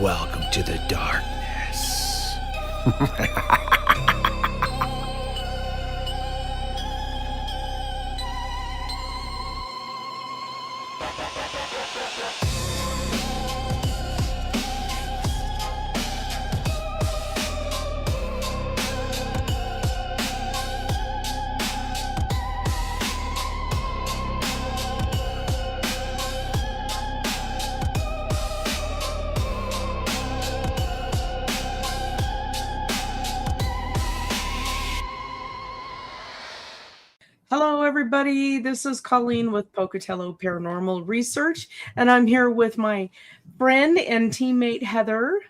Welcome to the darkness. Hello, everybody. This is Colleen with Pocatello Paranormal Research, and I'm here with my friend and teammate, Heather.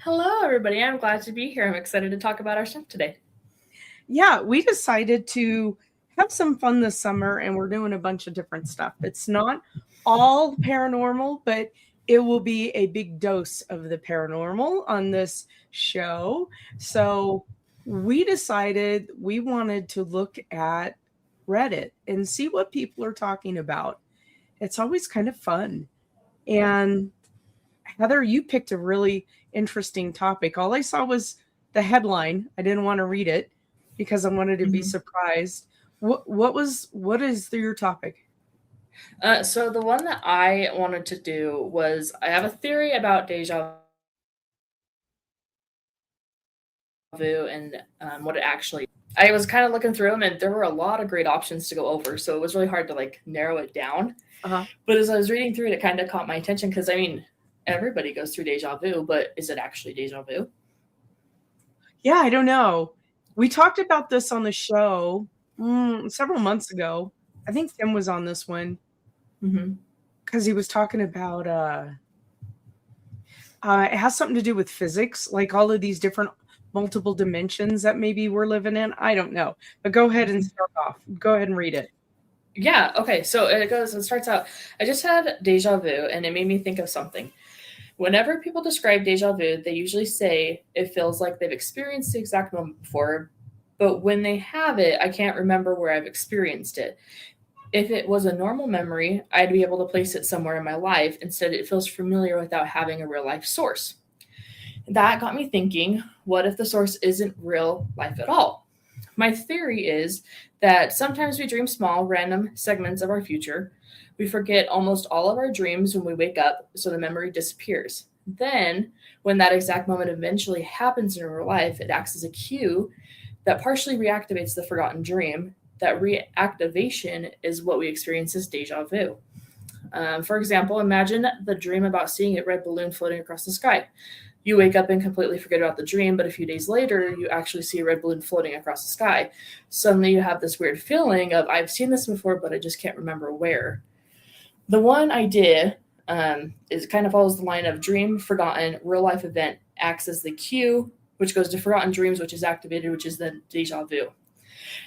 Hello, everybody. I'm glad to be here. I'm excited to talk about our stuff today. Yeah, we decided to have some fun this summer, and we're doing a bunch of different stuff. It's not all paranormal, but it will be a big dose of the paranormal on this show. So we decided we wanted to look at Reddit and see what people are talking about. It's always kind of fun. And Heather, you picked a really interesting topic. All I saw was the headline. I didn't want to read it because I wanted to be surprised. What is your topic? So the one that I wanted to do was I have a theory about Deja Vu and what it actually. I was kind of looking through them, and there were a lot of great options to go over, so it was really hard to narrow it down. But as I was reading through it, it kind of caught my attention because everybody goes through Deja Vu, but is it actually Deja Vu? Yeah, I don't know. We talked about this on the show several months ago. I think Tim was on this one because he was talking about it has something to do with physics, like all of these different multiple dimensions that maybe we're living in. I don't know, but go ahead and start off. Go ahead and read it. Yeah. Okay. So it starts out, I just had Deja Vu, and it made me think of something. Whenever people describe Deja Vu, they usually say it feels like they've experienced the exact moment before, but when they have it, I can't remember where I've experienced it. If it was a normal memory, I'd be able to place it somewhere in my life. Instead, it feels familiar without having a real life source. That got me thinking, what if the source isn't real life at all? My theory is that sometimes we dream small, random segments of our future. We forget almost all of our dreams when we wake up, so the memory disappears. Then, when that exact moment eventually happens in real life, it acts as a cue that partially reactivates the forgotten dream. That reactivation is what we experience as deja vu. For example, imagine the dream about seeing a red balloon floating across the sky. You wake up and completely forget about the dream, but a few days later, you actually see a red balloon floating across the sky. Suddenly, you have this weird feeling of, I've seen this before, but I just can't remember where. The one idea is kind of follows the line of dream, forgotten, real-life event acts as the cue, which goes to forgotten dreams, which is activated, which is then deja vu.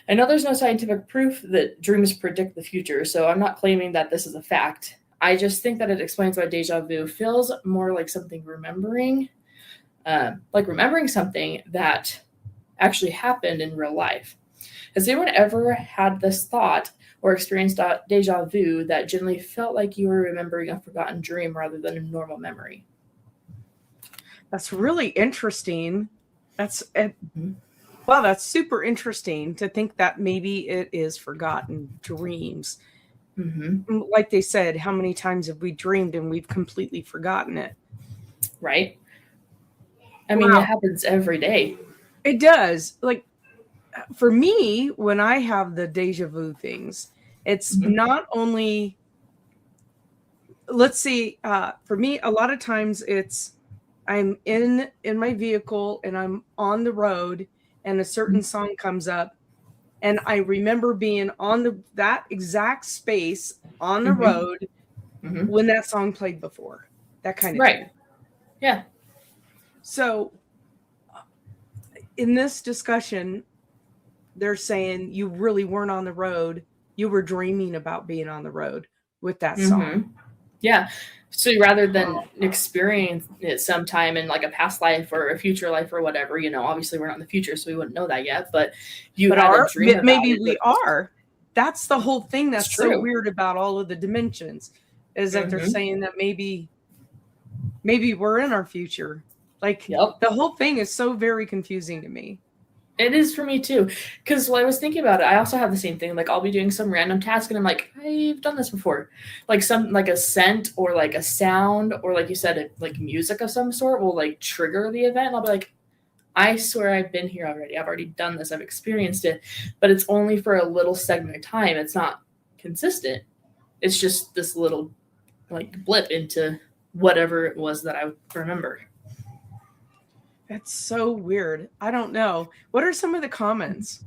I know there's no scientific proof that dreams predict the future, so I'm not claiming that this is a fact. I just think that it explains why deja vu feels more like something remembering something that actually happened in real life. Has anyone ever had this thought or experienced deja vu that generally felt like you were remembering a forgotten dream rather than a normal memory? That's really interesting. Wow, that's super interesting to think that maybe it is forgotten dreams. Like they said, how many times have we dreamed and we've completely forgotten it? Right. I mean, It happens every day. It does. Like, for me, when I have the deja vu things, it's not only, let's see, for me, a lot of times it's, I'm in my vehicle and I'm on the road and a certain song comes up and I remember being on that exact space on the road when that song played before. That kind of thing. Yeah. So in this discussion, they're saying you really weren't on the road. You were dreaming about being on the road with that song. Yeah. So rather than experience it sometime in like a past life or a future life or whatever, obviously we're not in the future, so we wouldn't know that yet. But had a dream about maybe it. We are. That's the whole thing that's true. So weird about all of the dimensions, is that they're saying that maybe maybe we're in our future. Like, Yep. the whole thing is so very confusing to me. It is for me too. Because when I was thinking about it, I also have the same thing. Like I'll be doing some random task and I'm like, I've done this before. Like like a scent or like a sound or like you said, like music of some sort will like trigger the event. And I'll be like, I swear I've been here already. I've already done this. I've experienced it. But it's only for a little segment of time. It's not consistent. It's just this little like blip into whatever it was that I remember. That's so weird. I don't know. What are some of the comments?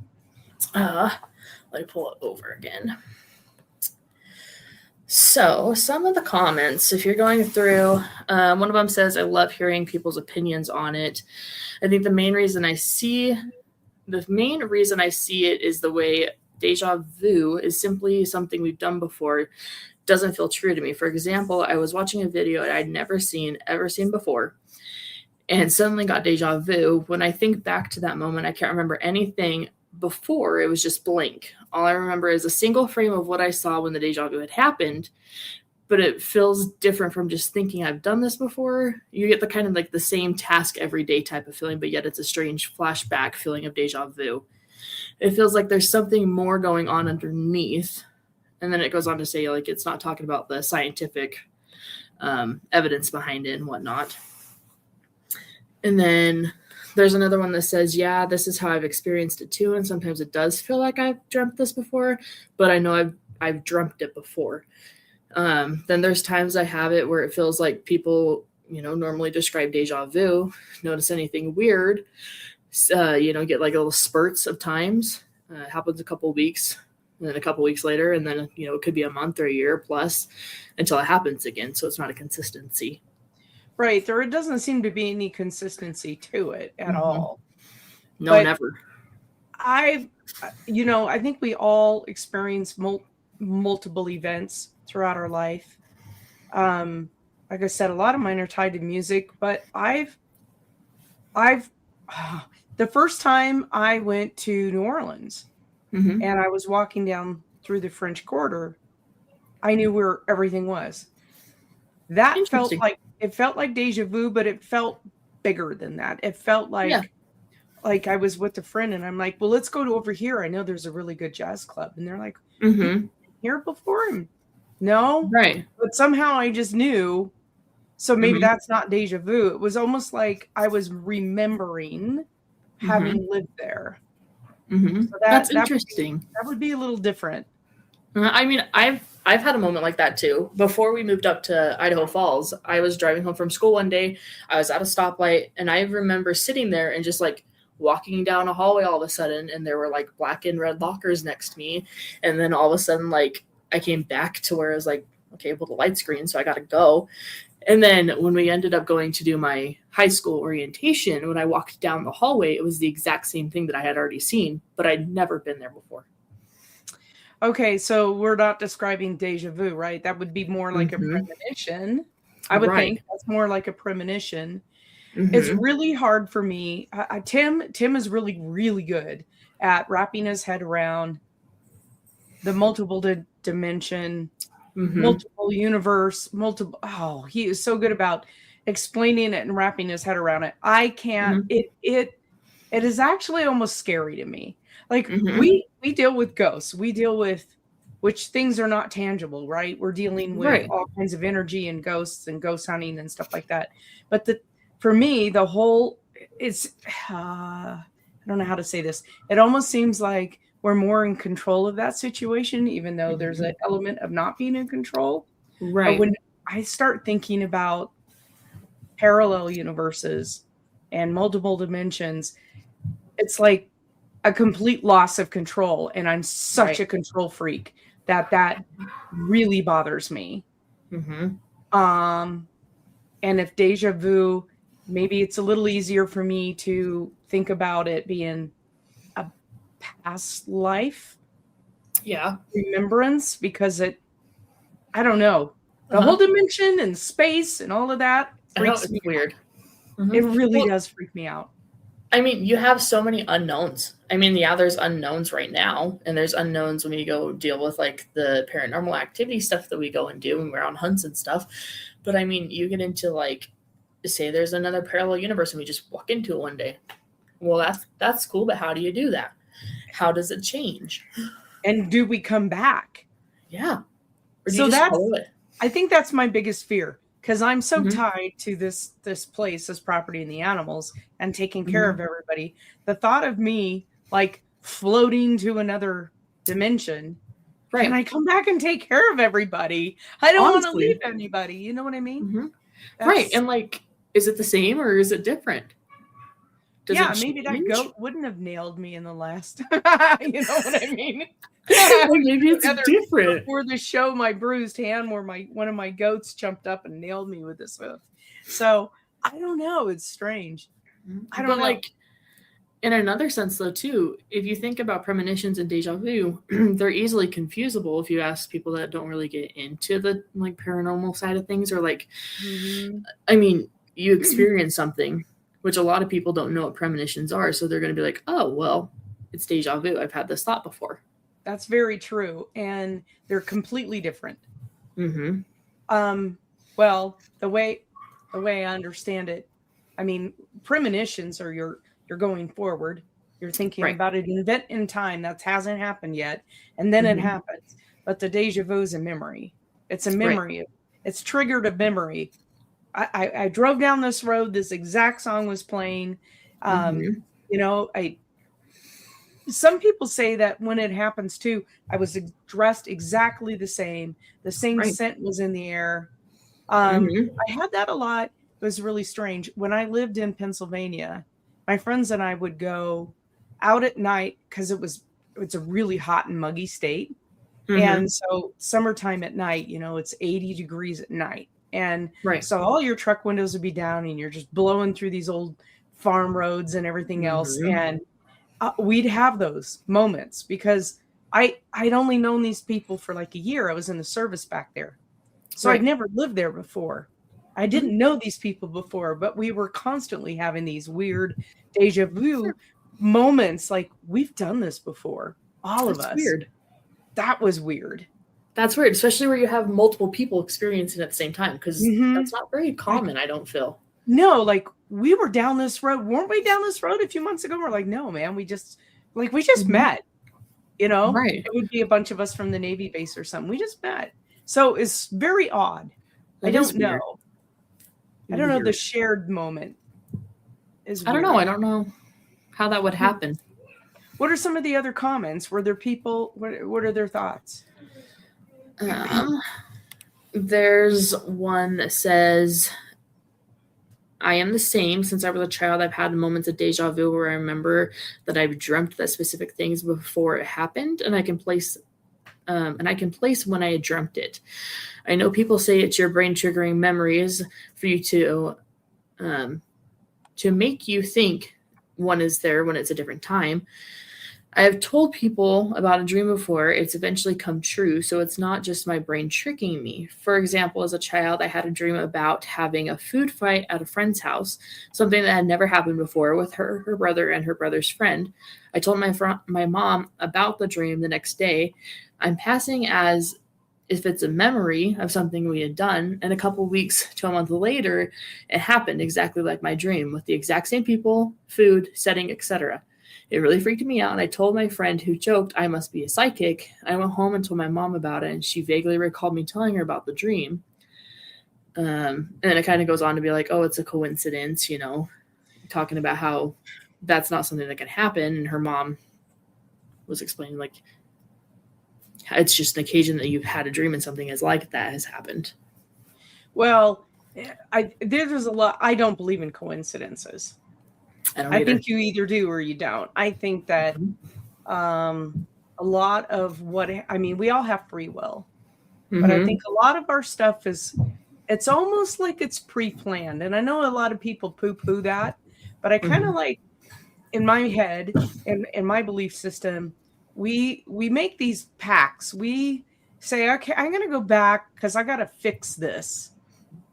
Let me pull it over again. So some of the comments, if you're going through, one of them says, I love hearing people's opinions on it. I think the main reason I see it is the way deja vu is simply something we've done before. Doesn't feel true to me. For example, I was watching a video I'd never seen before, and suddenly got deja vu. When I think back to that moment, I can't remember anything before. It was just blank. All I remember is a single frame of what I saw when the deja vu had happened, but it feels different from just thinking I've done this before. You get the kind of like the same task every day type of feeling, but yet it's a strange flashback feeling of deja vu. It feels like there's something more going on underneath. And then it goes on to say, like, it's not talking about the scientific evidence behind it and whatnot. And then there's another one that says, yeah, this is how I've experienced it too. And sometimes it does feel like I've dreamt this before, but I know I've dreamt it before. Then there's times I have it where it feels like people, normally describe deja vu, notice anything weird, get like little spurts of times. It happens a couple of weeks, and then a couple of weeks later, and then, it could be a month or a year plus until it happens again. So it's not a consistency. Right. There doesn't seem to be any consistency to it at all. No, but never. I think we all experience multiple events throughout our life. Like I said, a lot of mine are tied to music, but the first time I went to New Orleans and I was walking down through the French Quarter, I knew where everything was. That felt like deja vu, but it felt bigger than that. It felt like I was with a friend and I'm like, well, let's go to over here. I know there's a really good jazz club. And they're like, here before him. No. Right. But somehow I just knew. So maybe that's not deja vu. It was almost like I was remembering having lived there. So That's interesting. That would be a little different. I mean, I've had a moment like that too. Before we moved up to Idaho Falls, I was driving home from school one day. I was at a stoplight, and I remember sitting there and just like walking down a hallway all of a sudden, and there were like black and red lockers next to me. And then all of a sudden, like I came back to where I was like, okay, well, the light's green, so I got to go. And then when we ended up going to do my high school orientation, when I walked down the hallway, it was the exact same thing that I had already seen, but I'd never been there before. Okay, so we're not describing deja vu, right? That would be more like a premonition. I would think that's more like a premonition. It's really hard for me. Tim is really, really good at wrapping his head around the multiple dimension, multiple universe, he is so good about explaining it and wrapping his head around it. I can't. It is actually almost scary to me. Like we deal with ghosts. We deal with which things are not tangible, right? We're dealing with all kinds of energy and ghosts and ghost hunting and stuff like that. But for me, the whole I don't know how to say this. It almost seems like we're more in control of that situation, even though there's an element of not being in control. Right. But when I start thinking about parallel universes and multiple dimensions, it's like a complete loss of control. And I'm such a control freak that really bothers me. And if deja vu, maybe it's a little easier for me to think about it being a past life remembrance, because I don't know, the whole dimension and space and all of that freaks me weird. It really does freak me out. I mean, you have so many unknowns. I mean, there's unknowns right now, and there's unknowns when we go deal with like the paranormal activity stuff that we go and do when we're on hunts and stuff. But I mean, you get into like say there's another parallel universe and we just walk into it one day. Well, that's cool, but how do you do that? How does it change? And do we come back? Yeah. Or do So you just that's, follow it? I think that's my biggest fear, because I'm so Mhm. tied to this place, this property, and the animals, and taking care of everybody. The thought of me like floating to another dimension, can I come back and take care of everybody? I don't want to Honestly. leave anybody. You know what I mean? Mhm. Right. And like, is it the same or is it different? Does yeah, it maybe that change? goat wouldn't have nailed me in the last. You know what I mean? Like, maybe it's Together different. Before the show, my bruised hand where one of my goats jumped up and nailed me with his hoof. So I don't know. It's strange. I don't know. Like, in another sense, though, too, if you think about premonitions and deja vu, they're easily confusable if you ask people that don't really get into the like paranormal side of things, or like, I mean, you experience something, which a lot of people don't know what premonitions are, so they're going to be like, oh, well, it's deja vu. I've had this thought before. That's very true, and they're completely different. Mm-hmm. Well, the way I understand it, I mean, premonitions are you're going forward. You're thinking about an event in time that hasn't happened yet, and then it happens. But the deja vu is a memory. It's a memory. It's triggered a memory. I drove down this road. This exact song was playing. You know, some people say that when it happens too, I was dressed exactly the same. The same scent was in the air. I had that a lot. It was really strange. When I lived in Pennsylvania, my friends and I would go out at night because it's a really hot and muggy state. And so summertime at night, you know, it's 80 degrees at night. And so all your truck windows would be down and you're just blowing through these old farm roads and everything else. And we'd have those moments because I'd only known these people for like a year. I was in the service back there. So I'd never lived there before. I didn't know these people before, but we were constantly having these weird deja vu moments. Like, we've done this before. All of us. Weird. That was weird. That's weird, especially where you have multiple people experiencing it at the same time, because that's not very common, I don't feel. No, like, we were down this road. Weren't we down this road a few months ago? We're like, no, man, we just met, you know? It would be a bunch of us from the Navy base or something. We just met. So it's very odd. I don't know. I don't know. The shared moment is weird. I don't know. I don't know how that would happen. What are some of the other comments? Were there people? What are their thoughts? There's one that says, I am the same. Since I was a child, I've had moments of deja vu where I remember that I've dreamt that specific things before it happened, and I can place when I had dreamt it. I know people say it's your brain triggering memories for you to make you think one is there when it's a different time. I have told people about a dream before. It's eventually come true, so it's not just my brain tricking me. For example, as a child, I had a dream about having a food fight at a friend's house, something that had never happened before with her brother, and her brother's friend. I told my mom about the dream the next day. I'm passing as if it's a memory of something we had done, and a couple weeks to a month later, it happened exactly like my dream, with the exact same people, food, setting, etc. It really freaked me out, and I told my friend, who joked I must be a psychic. I went home and told my mom about it, and she vaguely recalled me telling her about the dream. And then it kind of goes on to be like, oh, it's a coincidence, you know, talking about how that's not something that can happen. And her mom was explaining, like, it's just an occasion that you've had a dream and something as like that has happened. Well, there's a lot. I don't believe in coincidences. I think you either do or you don't. I think that a lot of we all have free will, but I think a lot of our stuff it's almost like it's pre-planned. And I know a lot of people poo-poo that, but I kind of like, in my head, in my belief system, we make these pacts. We say, okay, I'm going to go back because I got to fix this.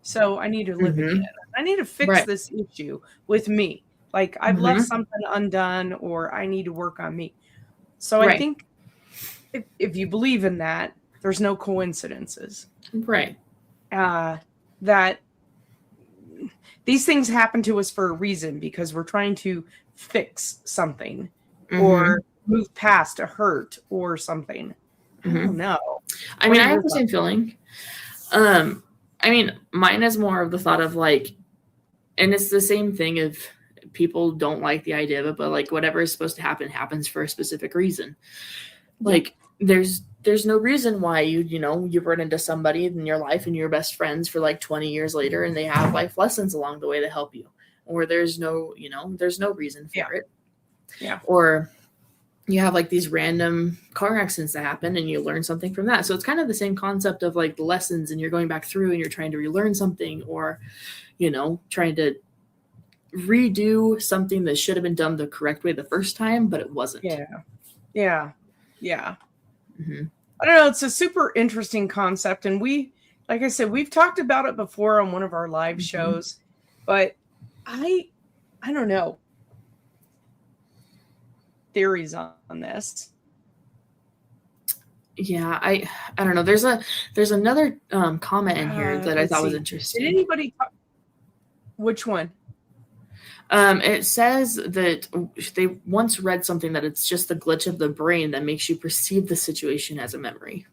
So I need to live again. I need to fix this issue with me. Like, I've left something undone, or I need to work on me. So I think if you believe in that, there's no coincidences. Right. That these things happen to us for a reason because we're trying to fix something Mhm. or move past a hurt or something. I don't know. I What mean, are I your have the same feeling. I mean, mine is more of the thought of like, and it's the same thing if people don't like the idea of it, but like whatever is supposed to happen happens for a specific reason. Like there's no reason why you run into somebody in your life and you're best friends for like 20 years later and they have life lessons along the way to help you. Or there's no reason for it. Yeah. Or you have like these random car accidents that happen and you learn something from that. So it's kind of the same concept of like the lessons and you're going back through and you're trying to relearn something or, trying to redo something that should have been done the correct way the first time, but it wasn't. Yeah. Mm-hmm. I don't know. It's a super interesting concept. And like I said, we've talked about it before on one of our live shows, but I don't know. Theories on this. Yeah, I don't know. There's another comment in here that I thought was interesting. Did anybody? Which one? It says that they once read something that it's just the glitch of the brain that makes you perceive the situation as a memory.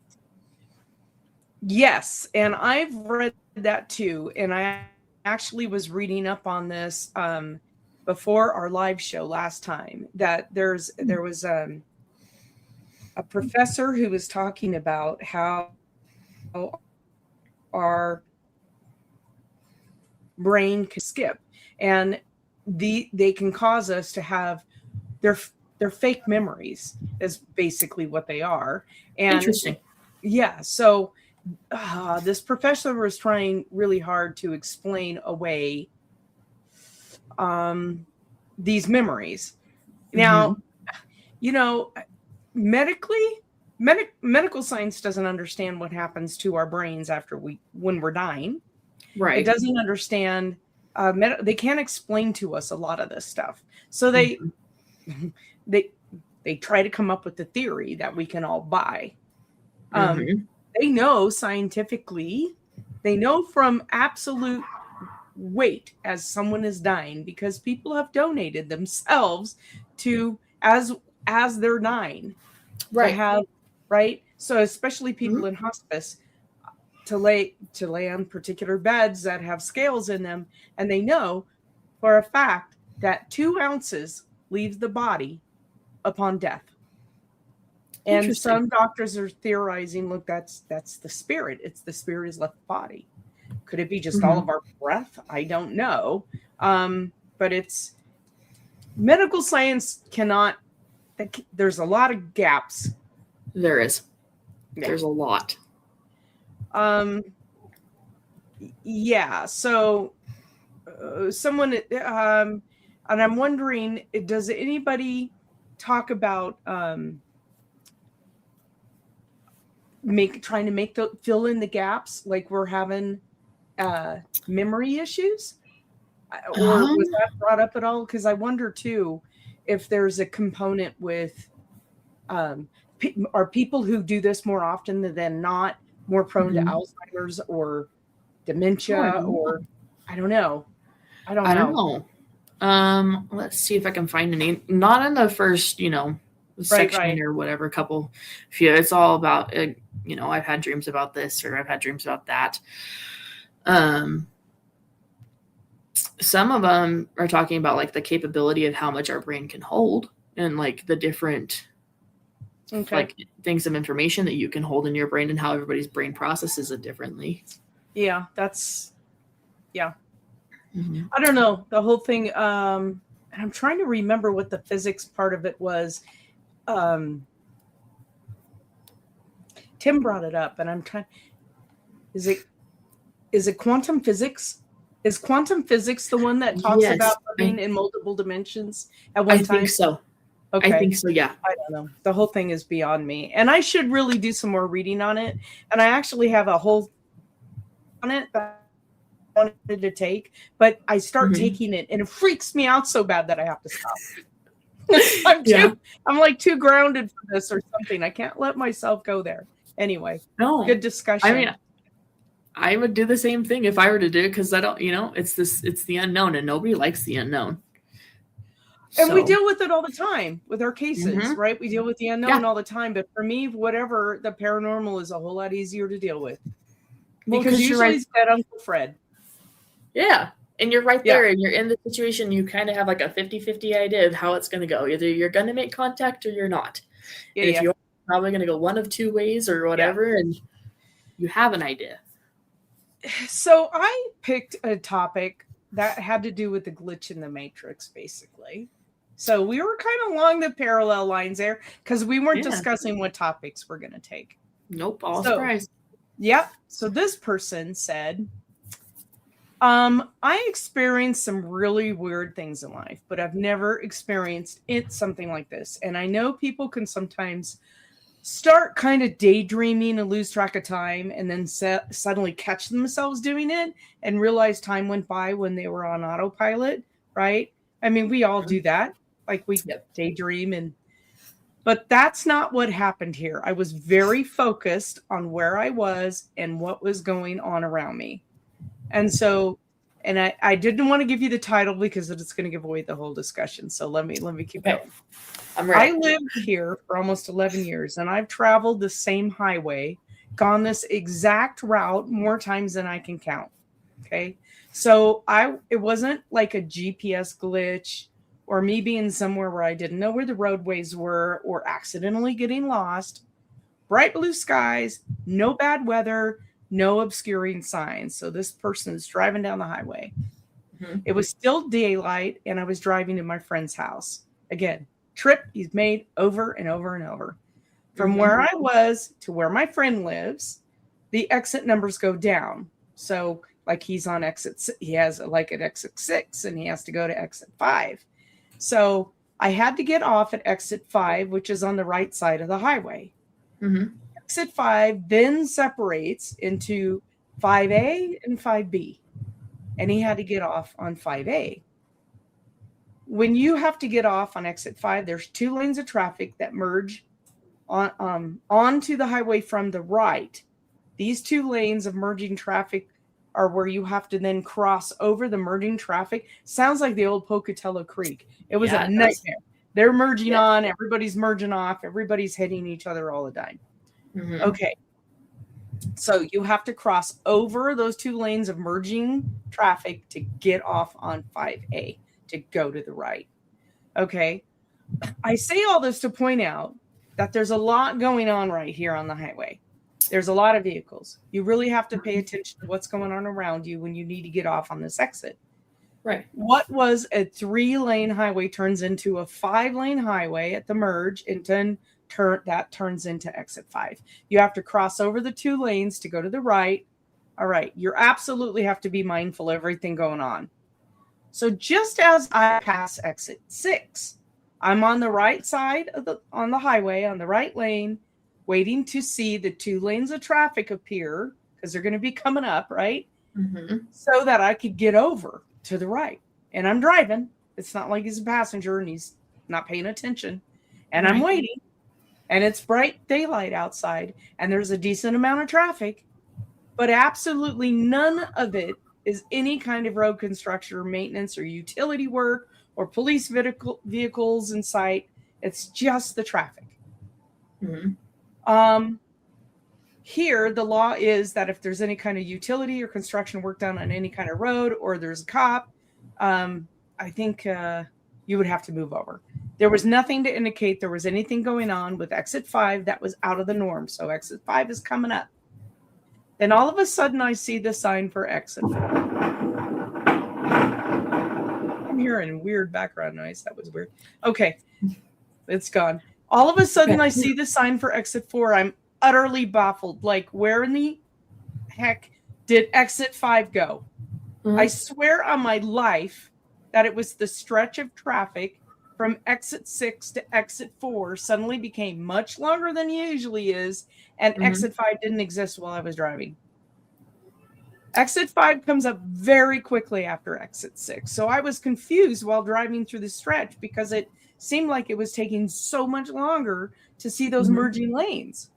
Yes, and I've read that too. And I actually was reading up on this before our live show last time. That there was a professor who was talking about how our brain can skip, and they can cause us to have their fake memories is basically what they are. And interesting. Yeah, so this professor was trying really hard to explain away these memories. Now, medical science doesn't understand what happens to our brains when we're dying. Right. It doesn't understand. They can't explain to us a lot of this stuff. So they try to come up with the theory that we can all buy. They know scientifically, they know from absolute weight as someone is dying because people have donated themselves to as they're dying. Right. So especially people in hospice to lay on particular beds that have scales in them, and they know for a fact that 2 ounces leaves the body upon death. And some doctors are theorizing, look, that's the spirit. It's the spirit has left the body. Could it be just all of our breath? I don't know. But it's medical science cannot. There's a lot of gaps. There is. Yeah. There's a lot. Yeah. So someone, and I'm wondering, does anybody talk about trying to fill in the gaps, like we're having memory issues, or was that brought up at all? Because I wonder too if there's a component with are people who do this more often than not more prone to Alzheimer's or dementia, or I don't know. I don't know. Let's see if I can find any. Not in the first, section or whatever. Few. It's all about, I've had dreams about this or I've had dreams about that. Some of them are talking about like the capability of how much our brain can hold and like the different like things of information that you can hold in your brain and how everybody's brain processes it differently. Yeah, I don't know. The whole thing, I'm trying to remember what the physics part of it was. Tim brought it up, and I'm trying. Is it quantum physics? Is quantum physics the one that talks about living in multiple dimensions at one time? I think so. Okay. I think so, yeah. I don't know. The whole thing is beyond me. And I should really do some more reading on it. And I actually have a whole on it that I wanted to take, but I start taking it and it freaks me out so bad that I have to stop. I'm like too grounded for this or something. I can't let myself go there. Anyway, good discussion. I mean, I would do the same thing if I were to do it, because I don't, it's the unknown, and nobody likes the unknown. And we deal with it all the time with our cases, Mhm. right? We deal with the unknown Yeah. all the time. But for me, whatever, the paranormal is a whole lot easier to deal with. Well, Because 'cause you're usually right. it's that Uncle Fred. Yeah. And you're right Yeah. there, and you're in the situation. You kind of have like a 50-50 idea of how it's going to go. Either you're going to make contact or you're not. Yeah, And if yeah. you're probably going to go one of two ways or whatever, and you have an idea. So I picked a topic that had to do with the glitch in the matrix, basically. So we were kind of along the parallel lines there because we weren't Yeah. discussing what topics we're going to take. Nope, all So- surprised. Yep. So this person said, I experienced some really weird things in life, but I've never experienced something like this. And I know people can sometimes start kind of daydreaming and lose track of time and then suddenly catch themselves doing it and realize time went by when they were on autopilot, right? I mean, we all do that. Like we daydream but that's not what happened here. I was very focused on where I was and what was going on around me. And so, and I didn't want to give you the title because it's going to give away the whole discussion. So let me keep going. I'm ready. I lived here for almost 11 years and I've traveled the same highway, gone this exact route more times than I can count. Okay. So it wasn't like a GPS glitch or me being somewhere where I didn't know where the roadways were or accidentally getting lost. Bright blue skies, no bad weather, no obscuring signs. So this person is driving down the highway. Mm-hmm. It was still daylight and I was driving to my friend's house. Again, trip he's made over and over and over. From where I was to where my friend lives, the exit numbers go down. So like he has like an exit 6 and he has to go to exit 5. So I had to get off at exit 5, which is on the right side of the highway. Mm-hmm. Exit 5 then separates into 5A and 5B. And he had to get off on 5A. When you have to get off on exit 5, there's 2 lanes of traffic that merge onto the highway from the right. These 2 lanes of merging traffic are where you have to then cross over the merging traffic. Sounds like the old Pocatello Creek. It was a nightmare. They're merging on, everybody's merging off, everybody's hitting each other all the time. Mm-hmm. Okay. So you have to cross over those 2 lanes of merging traffic to get off on 5A to go to the right. Okay. I say all this to point out that there's a lot going on right here on the highway. There's a lot of vehicles. You really have to pay attention to what's going on around you when you need to get off on this exit. Right. What was a 3-lane highway turns into a 5-lane highway at the merge, and then that turns into exit 5. You have to cross over the 2 lanes to go to the right. All right. You absolutely have to be mindful of everything going on. So just as I pass exit 6, I'm on the right side on the highway, on the right lane, waiting to see the 2 lanes of traffic appear because they're going to be coming up, right? Mm-hmm. So that I could get over to the right. And I'm driving. It's not like he's a passenger and he's not paying attention. And I'm waiting. And it's bright daylight outside. And there's a decent amount of traffic. But absolutely none of it is any kind of road construction or maintenance or utility work or police vehicles in sight. It's just the traffic. Mm-hmm. Here, the law is that if there's any kind of utility or construction work done on any kind of road or there's a cop, I think you would have to move over. There was nothing to indicate there was anything going on with exit 5 that was out of the norm. So exit 5 is coming up. Then all of a sudden I see the sign for exit 4. I'm hearing weird background noise. That was weird. Okay. It's gone. All of a sudden I see the sign for exit 4. I'm utterly baffled. Like, where in the heck did exit 5 go? Mm-hmm. I swear on my life that it was the stretch of traffic from exit 6 to exit 4 suddenly became much longer than it usually is, and exit 5 didn't exist while I was driving. Exit 5 comes up very quickly after exit 6. So I was confused while driving through the stretch because it seemed like it was taking so much longer to see those merging lanes.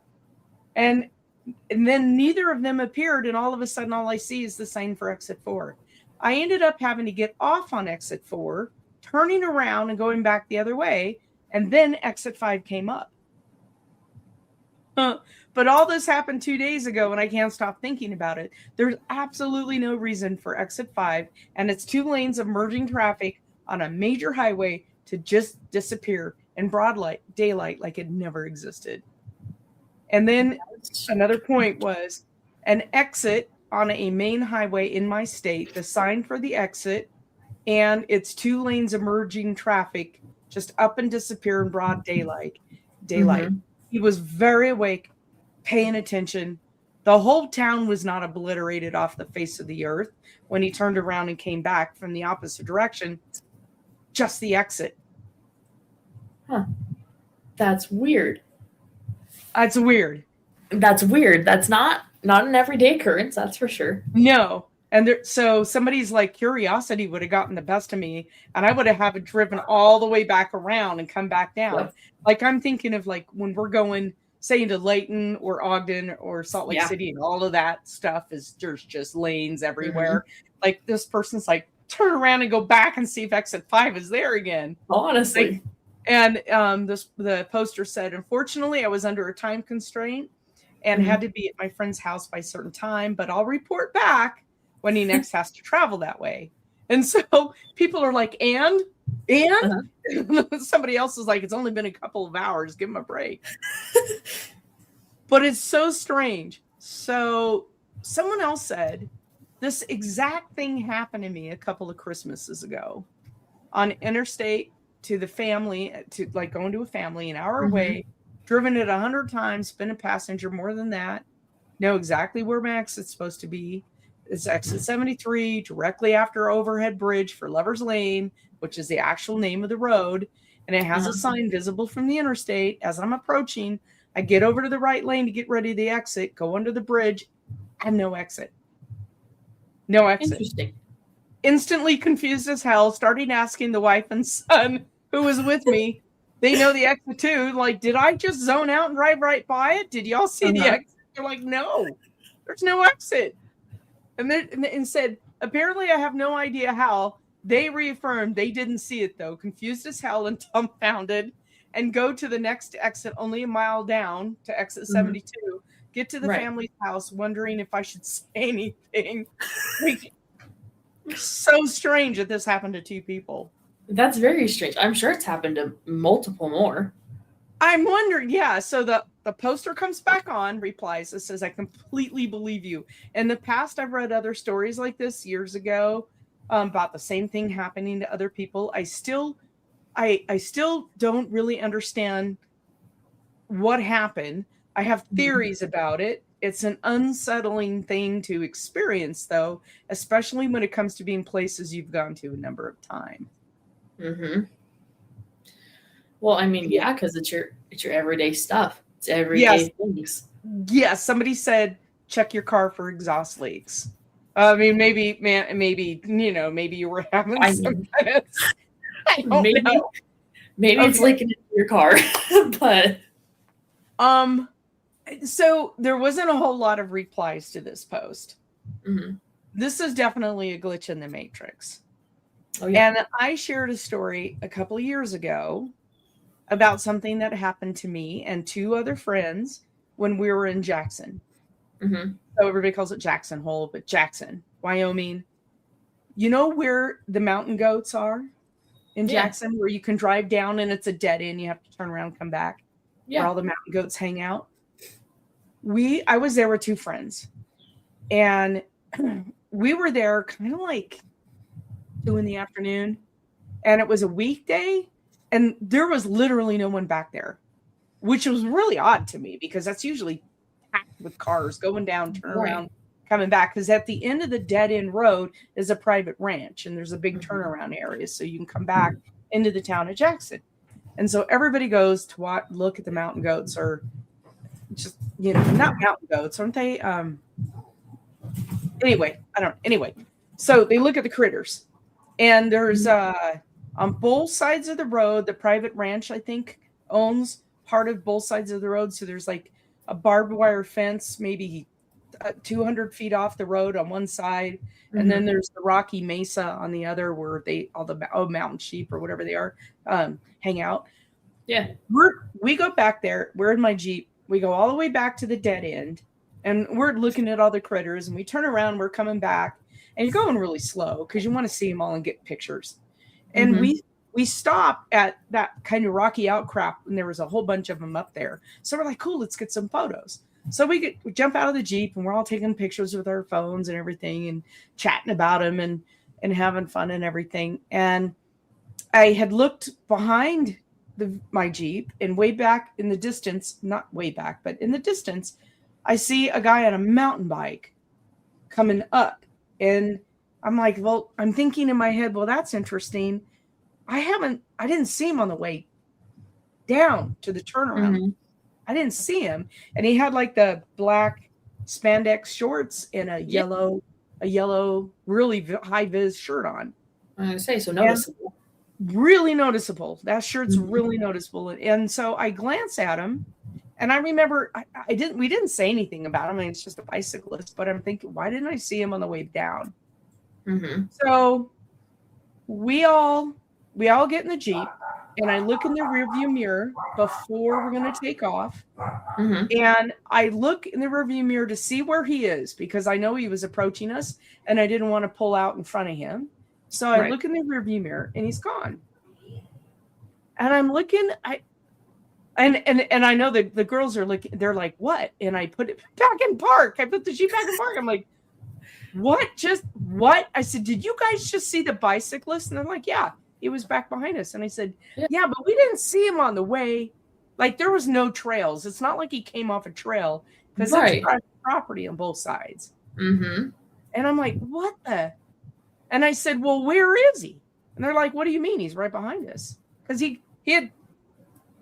And And then neither of them appeared, and all of a sudden all I see is the sign for exit 4. I ended up having to get off on exit 4, turning around and going back the other way, and then exit 5 came up. But all this happened 2 days ago, and I can't stop thinking about it. There's absolutely no reason for exit 5 and its 2 lanes of merging traffic on a major highway to just disappear in broad daylight like it never existed. And then another point was an exit on a main highway in my state, the sign for the exit and its 2 lanes of merging traffic just up and disappear in broad daylight. Mm-hmm. He was very awake, paying attention. The whole town was not obliterated off the face of the earth when he turned around and came back from the opposite direction. Just the exit. Huh. That's weird. That's weird. That's weird. That's not an everyday occurrence, that's for sure. No. And so somebody's like curiosity would have gotten the best of me, and I would have it driven all the way back around and come back down. Yep. Like I'm thinking of like when we're going, say, into Layton or Ogden or Salt Lake City, and all of that stuff is there's just lanes everywhere. Mm-hmm. Like this person's like, turn around and go back and see if exit 5 is there again. Honestly. Like, and the poster said, unfortunately, I was under a time constraint and had to be at my friend's house by a certain time, but I'll report back when he next has to travel that way. And so people are like, and somebody else is like, it's only been a couple of hours, give him a break. But it's so strange. So someone else said this exact thing happened to me a couple of Christmases ago on interstate to the family, to like going to a family an hour away, driven it 100 times, been a passenger more than that, know exactly where my exit's supposed to be. It's exit 73, directly after overhead bridge for Lover's Lane, which is the actual name of the road. And it has a sign visible from the interstate. As I'm approaching, I get over to the right lane to get ready to exit, go under the bridge, and no exit. No exit. Interesting. Instantly confused as hell, starting asking the wife and son who was with me. They know the exit too. Like, did I just zone out and drive right by it? Did y'all see the exit? They're like, no, there's no exit. And said, apparently I have no idea how. They reaffirmed they didn't see it, though, confused as hell and dumbfounded, and go to the next exit only a mile down to exit 72, get to the family's house, wondering if I should say anything. Like, so strange that this happened to 2 people. That's very strange. I'm sure it's happened to multiple more. I'm wondering, yeah. So the poster comes back on, replies, it says, I completely believe you. In the past, I've read other stories like this years ago about the same thing happening to other people. I still don't really understand what happened. I have theories about it. It's an unsettling thing to experience, though, especially when it comes to being places you've gone to a number of times. Mm-hmm. Well, I mean, yeah, because it's your everyday stuff. It's everyday things. Yes, somebody said check your car for exhaust leaks. I mean, maybe you were having some kind of, I don't know. Maybe it's leaking into your car, but so there wasn't a whole lot of replies to this post. Mm-hmm. This is definitely a glitch in the matrix. Oh, yeah. And I shared a story a couple of years ago about something that happened to me and 2 other friends when we were in Jackson. Mm-hmm. So everybody calls it Jackson Hole, but Jackson, Wyoming. You know where the mountain goats are in Jackson, where you can drive down and it's a dead end. You have to turn around and come back. Yeah. Where all the mountain goats hang out. I was there with 2 friends, and we were there kind of like 2 p.m, and it was a weekday, and there was literally no one back there, which was really odd to me because that's usually packed with cars going down, turn around, coming back. Because at the end of the dead end road is a private ranch, and there's a big turnaround area, so you can come back into the town of Jackson. And so everybody goes to look at the mountain goats, or just, not mountain goats, aren't they? Anyway, so they look at the critters, and there's on both sides of the road, the private ranch, I think, owns part of both sides of the road. So there's like a barbed wire fence, maybe 200 feet off the road on one side, and then there's the rocky mesa on the other, where all the mountain sheep or whatever they are hang out. Yeah. We go back there. We're in my Jeep. We go all the way back to the dead end, and we're looking at all the critters, and we turn around. We're coming back, and you're going really slow because you want to see them all and get pictures. And we stop at that kind of rocky outcrop, and there was a whole bunch of them up there. So we're like, cool, let's get some photos. So we jump out of the Jeep, and we're all taking pictures with our phones and everything, and chatting about them and having fun and everything. And I had looked behind my Jeep, and way back in the distance, not way back, but in the distance, I see a guy on a mountain bike coming up. And I'm like, well, I'm thinking in my head, well, that's interesting. I didn't see him on the way down to the turnaround. I didn't see him. And he had like the black spandex shorts and a yellow, really high vis shirt on. I was gonna say, so noticeable. And really noticeable. That shirt's really noticeable. And so I glance at him, and I remember we didn't say anything about him. I mean, it's just a bicyclist, but I'm thinking, why didn't I see him on the way down? So we all get in the Jeep, and I look in the rearview mirror before we're going to take off. And I look in the rearview mirror to see where he is, because I know he was approaching us, and I didn't want to pull out in front of him. So I look in the rearview mirror, and he's gone. And I'm looking, and I know that the girls are looking, they're like, what? And I put it back in park. I put the Jeep back in park. I'm like, what? What? I said, did you guys just see the bicyclist? And they're like, yeah, he was back behind us. And I said, yeah, but we didn't see him on the way. Like, there was no trails. It's not like he came off a trail, because there's private property on both sides. And I'm like, what the? And I said, well, where is he? And they're like, what do you mean? He's right behind us. Because he had,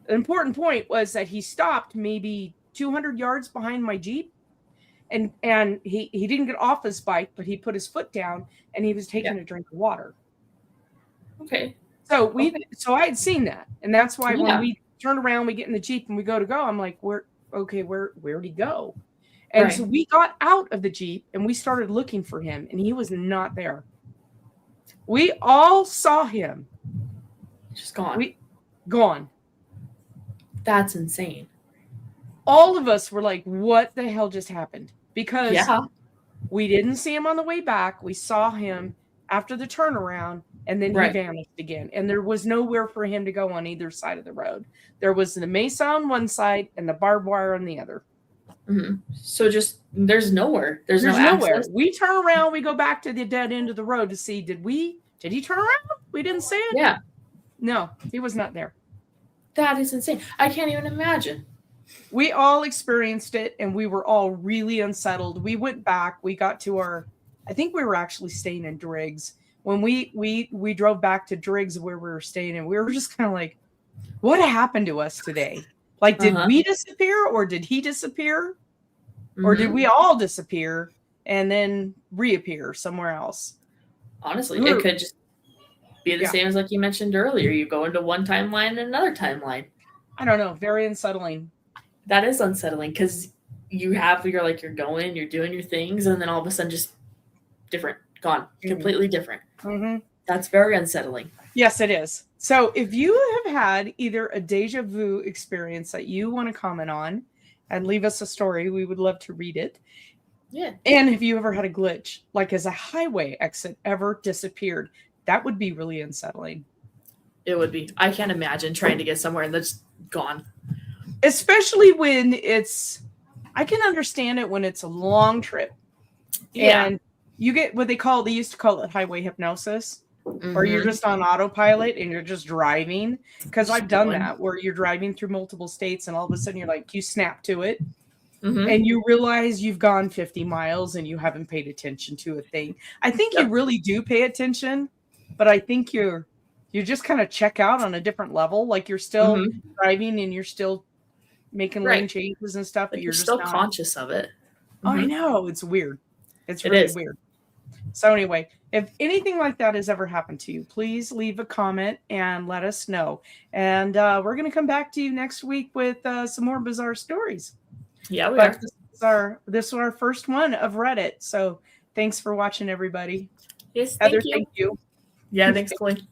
an important point was that he stopped maybe 200 yards behind my Jeep. And he didn't get off his bike, but he put his foot down, and he was taking a drink of water. Okay. So I had seen that. And that's why when we turn around, we get in the Jeep and we go to go, I'm like, where'd he go? And so we got out of the Jeep, and we started looking for him, and he was not there. We all saw him. Just gone. Gone. That's insane. All of us were like, what the hell just happened? Because we didn't see him on the way back. We saw him after the turnaround, and then he vanished again. And there was nowhere for him to go on either side of the road. There was the mesa on one side and the barbed wire on the other. So just, there's nowhere. There's no nowhere. access. We turn around, we go back to the dead end of the road to see, did he turn around? We didn't see it? Yeah. No, he was not there. That is insane. I can't even imagine. We all experienced it, and we were all really unsettled. We went back. We got to I think we were actually staying in Driggs. When we drove back to Driggs where we were staying, and we were just kind of like, what happened to us today? Like, did we disappear, or did he disappear? Or did we all disappear and then reappear somewhere else? Honestly, it could just be the same as like you mentioned earlier. You go into one timeline and another timeline. I don't know. Very unsettling. That is unsettling, because you're going, you're doing your things, and then all of a sudden just different, gone, completely different. That's very unsettling. Yes, it is. So if you have had either a deja vu experience that you want to comment on and leave us a story, we would love to read it. Yeah. And if you ever had a glitch, like as a highway exit ever disappeared, that would be really unsettling. It would be. I can't imagine trying to get somewhere and that's gone. Especially when I can understand it when it's a long trip. Yeah. And you get what they used to call it highway hypnosis. Or you're just on autopilot and you're just driving. Because I've done that, where you're driving through multiple states and all of a sudden you snap to it. And you realize you've gone 50 miles and you haven't paid attention to a thing. I think you really do pay attention, but I think you just kind of check out on a different level. Like you're still driving and you're still making lane changes and stuff. Like but you're just still not conscious of it. Oh, I know. It's weird. It's really weird. So anyway, if anything like that has ever happened to you, please leave a comment and let us know. And we're going to come back to you next week with some more bizarre stories. Yeah, we But are. this was our first one of Reddit. So thanks for watching, everybody. Yes, Heather, thank you. thank you. Yeah, thanks, Colleen.